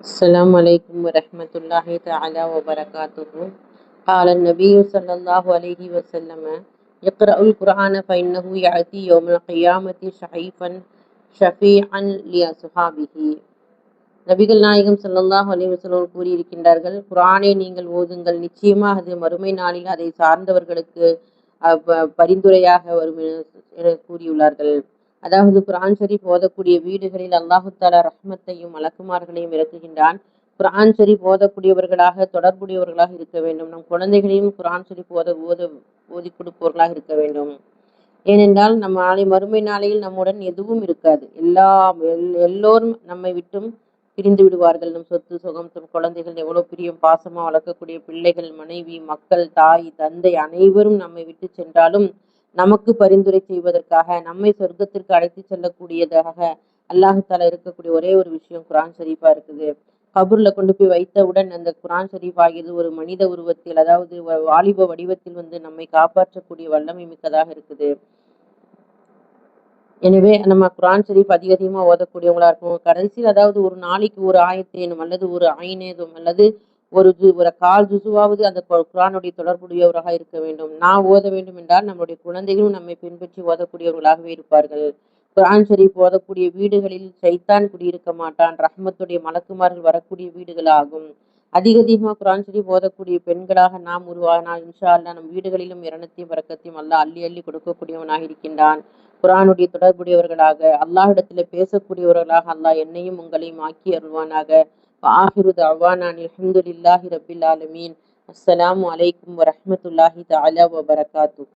السلام عليكم ورحمة الله تعالى وبركاته. قال النبي صلى الله عليه وسلم: اقرأ القرآن فإنه يأتي يوم القيامة ஷஃபீஅன் லிஅஸ்ஹாபிஹி. நபிகள் நாயகம் ஸல்லல்லாஹு அலைஹி வஸல்லம் கூறியிருக்கின்றார்கள், குர்ஆனை நீங்கள் ஓதுங்கள், நிச்சயமாக அது மறுமை நாளில் அதை சார்ந்தவர்களுக்கு பரிந்துரையாக வரும் என கூறியுள்ளார்கள். அதாவது குர்ஆன் ஷரீஃப் ஓதக்கூடிய வீடுகளில் அல்லாஹு தஆலா ரஹ்மத்தையும் மலக்குமார்களையும் இறக்குகின்றான். குர்ஆன் ஷரீஃப் ஓதக்கூடியவர்களாக தொடர்புடையவர்களாக இருக்க வேண்டும். நம் குழந்தைகளையும் குர்ஆன் ஷரீஃப் ஓதி கொடுப்பவர்களாக இருக்க வேண்டும். ஏனென்றால் நம்ம மறுமை நாளையில் நம்முடன் எதுவும் இருக்காது. எல்லோரும் நம்மை விட்டும் பிரிந்து விடுவார்கள். நம் சொத்து சுகம் குழந்தைகள் எவ்வளவு பிரியம் பாசமா வளர்க்கக்கூடிய பிள்ளைகள், மனைவி, மக்கள், தாய், தந்தை அனைவரும் நம்மை விட்டு சென்றாலும் நமக்கு பரிந்துரை செய்வதற்காக, நம்மை சொர்க்கத்திற்கு அழைத்து செல்லக்கூடியதாக அல்லாஹு தஆலா இருக்கக்கூடிய ஒரே ஒரு விஷயம் குர்ஆன் ஷரீஃபா இருக்குது. கபூர்ல கொண்டு போய் வைத்தவுடன் அந்த குர்ஆன் ஷரீஃப் ஆகியது ஒரு மனித உருவத்தில், அதாவது வாலிப வடிவத்தில் நம்மை காப்பாற்றக்கூடிய வல்லமை மிக்கதாக இருக்குது. எனவே நம்ம குர்ஆன் ஷரீஃப் அதிகமா ஓதக்கூடியவங்களா இருக்கும். கடைசியில் அதாவது ஒரு நாளைக்கு ஒரு ஆயத்தேனும் அல்லது ஒரு ஐநேதும் அல்லது ஒரு கால் ஜுசுவாவது அந்த குர்ஆனுடைய தொடர்புடையவராக இருக்க வேண்டும். நான் ஓத வேண்டும் என்றால் நம்முடைய குழந்தைகளும் நம்மை பின்பற்றி ஓதக்கூடியவர்களாகவே இருப்பார்கள். குர்ஆன் ஷரீஃப் ஓதக்கூடிய வீடுகளில் ஷைத்தான் குடியிருக்க மாட்டான். ரஹ்மத்துடைய மலக்குமார்கள் வரக்கூடிய வீடுகள் ஆகும். அதிகமா குர்ஆன் ஷரீஃப் ஓதக்கூடிய பெண்களாக நாம் உருவானால் இன்ஷா அல்லாஹ் நம் வீடுகளிலும் இரண்டத்தையும் பரக்கத்தையும் அல்லாஹ் அள்ளி அள்ளி கொடுக்கக்கூடியவனாக இருக்கின்றான். குர்ஆனுடைய தொடர்புடையவர்களாக, அல்லாஹ்விடத்துல பேசக்கூடியவர்களாக அல்லாஹ் என்னையும் உங்களையும் ஆக்கி அருள்வானாக. ஆஹிரு தஅவானா அல்ஹம்துலில்லாஹி ரப்பில் ஆலமீன். அஸ்ஸலாமு அலைக்கும் வரஹ்மத்துல்லாஹி தஆலா வபரகாத்துஹு.